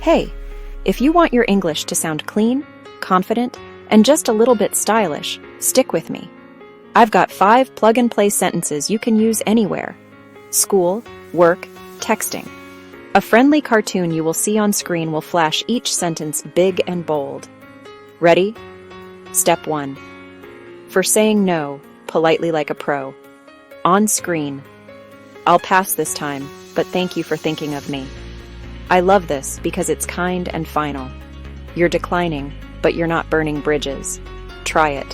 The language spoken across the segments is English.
Hey, if you want your English to sound clean, confident, and just a little bit stylish, stick with me. I've got 5 plug-and-play sentences you can use anywhere. School, work, texting. A friendly cartoon you will see on screen will flash each sentence big and bold. Ready? Step 1. For saying no, politely like a pro. On screen. I'll pass this time, but thank you for thinking of me. I love this because it's kind and final. You're declining, but you're not burning bridges. Try it.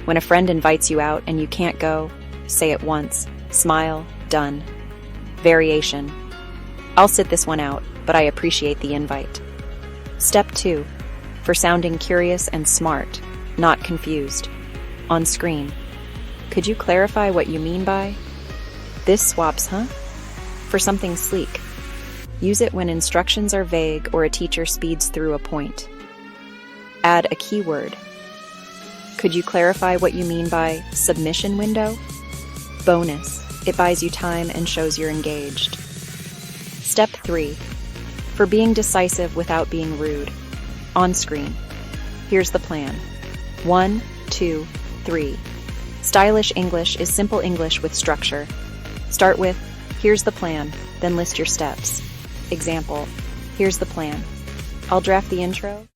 When a friend invites you out and you can't go, say it once, smile, done. Variation. I'll sit this one out, but I appreciate the invite. Step 2. For sounding curious and smart, not confused. On screen. Could you clarify what you mean by? This swaps, huh? For something sleek. Use it when instructions are vague or a teacher speeds through a point. Add a keyword. Could you clarify what you mean by submission window? Bonus. It buys you time and shows you're engaged. Step 3. For being decisive without being rude. On screen. Here's the plan. 1, 2, 3. Stylish English is simple English with structure. Start with, here's the plan, then list your steps. Example, here's the plan. I'll draft the intro.